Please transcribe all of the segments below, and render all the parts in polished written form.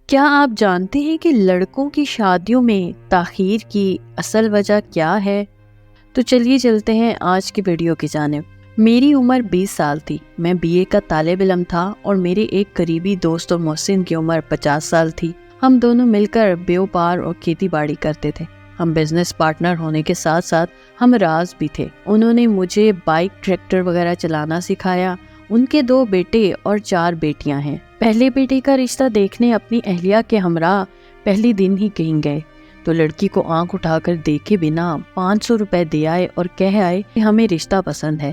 کیا آپ جانتے ہیں کہ لڑکوں کی شادیوں میں تاخیر کی اصل وجہ کیا ہے؟ تو چلیے چلتے ہیں آج کی ویڈیو کی جانب۔ میری عمر 20 سال تھی، میں BA کا طالب علم تھا اور میرے ایک قریبی دوست اور محسن کی عمر 50 سال تھی۔ ہم دونوں مل کر بیوپار اور کھیتی باڑی کرتے تھے۔ ہم بزنس پارٹنر ہونے کے ساتھ ساتھ ہم راز بھی تھے۔ انہوں نے مجھے بائک، ٹریکٹر وغیرہ چلانا سکھایا۔ ان کے 2 بیٹے اور 4 بیٹیاں ہیں۔ پہلے بیٹے کا رشتہ دیکھنے اپنی اہلیہ کے ہمراہ پہلی دن ہی کہیں گئے تو لڑکی کو آنکھ اٹھا کر دیکھے بنا 500 روپے دے آئے اور کہہ آئے کہ ہمیں رشتہ پسند ہے۔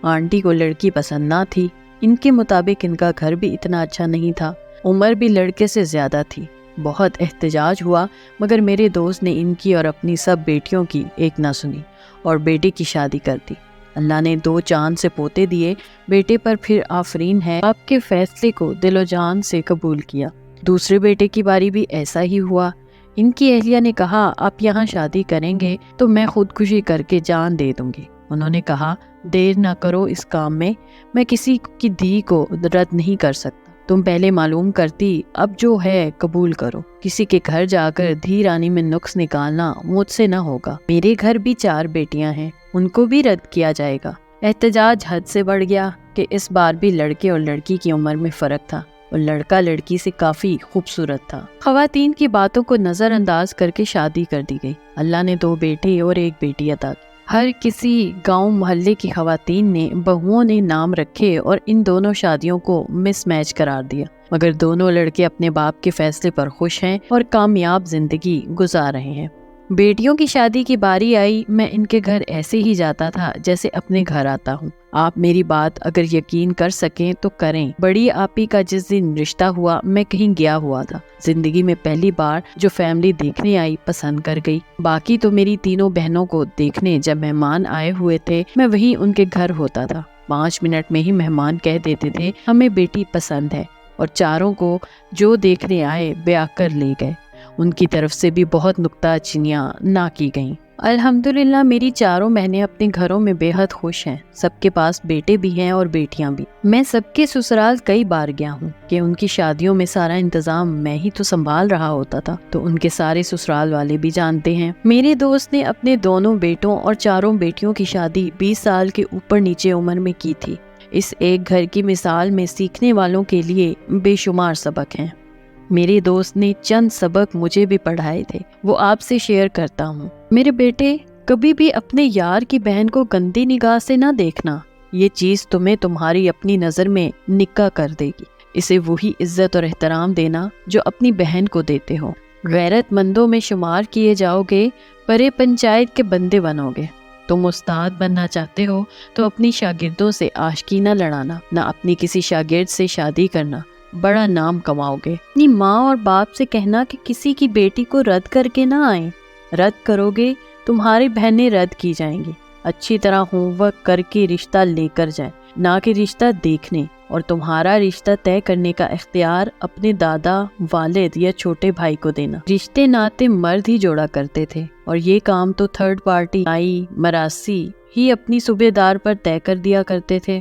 آنٹی کو لڑکی پسند نہ تھی۔ ان کے مطابق ان کا گھر بھی اتنا اچھا نہیں تھا، عمر بھی لڑکے سے زیادہ تھی۔ بہت احتجاج ہوا مگر میرے دوست نے ان کی اور اپنی سب بیٹیوں کی ایک نہ سنی اور بیٹے کی شادی کر دی۔ اللہ نے 2 چاند سے پوتے دیے، بیٹے پر پھر آفرین ہے۔ آپ کے فیصلے کو دل و جان سے قبول کیا۔ دوسرے بیٹے کی باری بھی ایسا ہی ہوا۔ ان کی اہلیہ نے کہا آپ یہاں شادی کریں گے تو میں خودکشی کر کے جان دے دوں گی۔ انہوں نے کہا دیر نہ کرو اس کام میں کسی کی دھی کو رد نہیں کر سکتا۔ تم پہلے معلوم کرتی، اب جو ہے قبول کرو۔ کسی کے گھر جا کر دھی رانی میں نقص نکالنا مجھ سے نہ ہوگا۔ میرے گھر بھی 4 بیٹیاں ہیں، ان کو بھی رد کیا جائے گا۔ احتجاج حد سے بڑھ گیا کہ اس بار بھی لڑکے اور لڑکی کی عمر میں فرق تھا اور لڑکا لڑکی سے کافی خوبصورت تھا۔ خواتین کی باتوں کو نظر انداز کر کے شادی کر دی گئی۔ اللہ نے 2 بیٹے اور 1 بیٹی عطا کی۔ ہر کسی گاؤں محلے کی خواتین نے، بہوؤں نے نام رکھے اور ان دونوں شادیوں کو مس میچ قرار دیا، مگر دونوں لڑکے اپنے باپ کے فیصلے پر خوش ہیں اور کامیاب زندگی گزار رہے ہیں۔ بیٹیوں کی شادی کی باری آئی، میں ان کے گھر ایسے ہی جاتا تھا جیسے اپنے گھر آتا ہوں۔ آپ میری بات اگر یقین کر سکیں تو کریں۔ بڑی آپی کا جس دن رشتہ ہوا میں کہیں گیا ہوا تھا۔ زندگی میں پہلی بار جو فیملی دیکھنے آئی پسند کر گئی۔ باقی تو میری تینوں بہنوں کو دیکھنے جب مہمان آئے ہوئے تھے میں وہیں ان کے گھر ہوتا تھا۔ 5 منٹ میں ہی مہمان کہہ دیتے تھے ہمیں بیٹی پسند ہے اور چاروں کو جو دیکھنے آئے بیاہ کر لے گئے۔ ان کی طرف سے بھی بہت نکتہ چینیاں نہ کی گئیں۔ الحمدللہ میری 4 بہنیں اپنے گھروں میں بے حد خوش ہیں۔ سب کے پاس بیٹے بھی ہیں اور بیٹیاں بھی۔ میں سب کے سسرال کئی بار گیا ہوں کہ ان کی شادیوں میں سارا انتظام میں ہی تو سنبھال رہا ہوتا تھا، تو ان کے سارے سسرال والے بھی جانتے ہیں۔ میرے دوست نے اپنے دونوں بیٹوں اور 4 بیٹیوں کی شادی 20 سال کے اوپر نیچے عمر میں کی تھی۔ اس ایک گھر کی مثال میں سیکھنے والوں کے لیے بے شمار سبق ہیں۔ میرے دوست نے چند سبق مجھے بھی پڑھائے تھے، وہ آپ سے شیئر کرتا ہوں۔ میرے بیٹے، کبھی بھی اپنے یار کی بہن کو گندی نگاہ سے نہ دیکھنا، یہ چیز تمہیں تمہاری اپنی نظر میں نکا کر دے گی۔ اسے وہی عزت اور احترام دینا جو اپنی بہن کو دیتے ہو۔ غیرت مندوں میں شمار کیے جاؤ گے، بڑے پنچایت کے بندے بنو گے۔ تم استاد بننا چاہتے ہو تو اپنی شاگردوں سے عاشقی نہ لڑانا، نہ اپنی کسی شاگرد سے شادی کرنا، بڑا نام کماؤ گے۔ اپنی ماں اور باپ سے کہنا کہ کسی کی بیٹی کو رد کر کے نہ آئیں۔ رد کرو گے تمہاری بہنیں رد کی جائیں گی۔ اچھی طرح ہوم ورک کر کے رشتہ لے کر جائیں، نہ کہ رشتہ دیکھنے، اور تمہارا رشتہ طے کرنے کا اختیار اپنے دادا، والد یا چھوٹے بھائی کو دینا۔ رشتے ناتے مرد ہی جوڑا کرتے تھے اور یہ کام تو تھرڈ پارٹی آئی مراسی ہی اپنی صوبے دار پر طے کر دیا کرتے تھے۔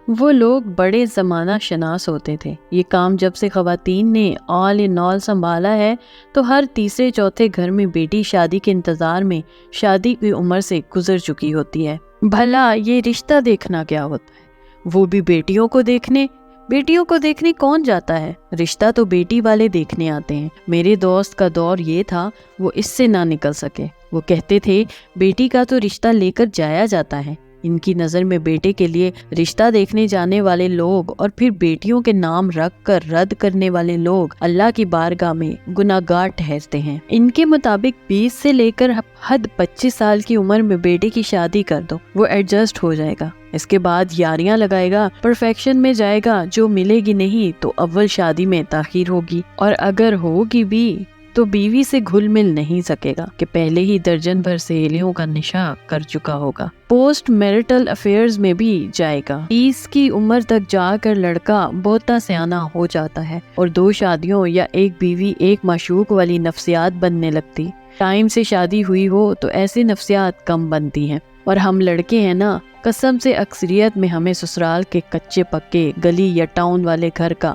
وہ لوگ بڑے زمانہ شناس ہوتے تھے۔ یہ کام جب سے خواتین نے آل ان آل سنبھالا ہے تو ہر تیسرے چوتھے گھر میں بیٹی شادی کے انتظار میں شادی کی عمر سے گزر چکی ہوتی ہے۔ بھلا یہ رشتہ دیکھنا کیا ہوتا ہے؟ وہ بھی بیٹیوں کو دیکھنے۔ بیٹیوں کو دیکھنے کون جاتا ہے؟ رشتہ تو بیٹی والے دیکھنے آتے ہیں۔ میرے دوست کا دور یہ تھا، وہ اس سے نہ نکل سکے۔ وہ کہتے تھے بیٹی کا تو رشتہ لے کر جایا جاتا ہے۔ ان کی نظر میں بیٹے کے لیے رشتہ دیکھنے جانے والے لوگ اور پھر بیٹیوں کے نام رکھ کر رد کرنے والے لوگ اللہ کی بارگاہ میں گناہگار ٹھہرتے ہیں۔ ان کے مطابق 20 سے لے کر حد 25 سال کی عمر میں بیٹے کی شادی کر دو، وہ ایڈجسٹ ہو جائے گا۔ اس کے بعد یاریاں لگائے گا، پرفیکشن میں جائے گا، جو ملے گی نہیں تو اول شادی میں تاخیر ہوگی، اور اگر ہوگی بھی تو بیوی سے گھل مل نہیں سکے گا کہ پہلے ہی درجن بھر سہیلیوں کا نشا کر چکا ہوگا۔ پوسٹ میرٹل افیئرز میں بھی جائے گا۔ 30 کی عمر تک جا کر لڑکا بہت سیانہ ہو جاتا ہے اور 2 شادیوں یا 1 بیوی 1 معشوق والی نفسیات بننے لگتی۔ ٹائم سے شادی ہوئی ہو تو ایسی نفسیات کم بنتی ہیں، اور ہم لڑکے ہیں نا، قسم سے اکثریت میں ہمیں سسرال کے کچے پکے گلی یا ٹاؤن والے گھر کا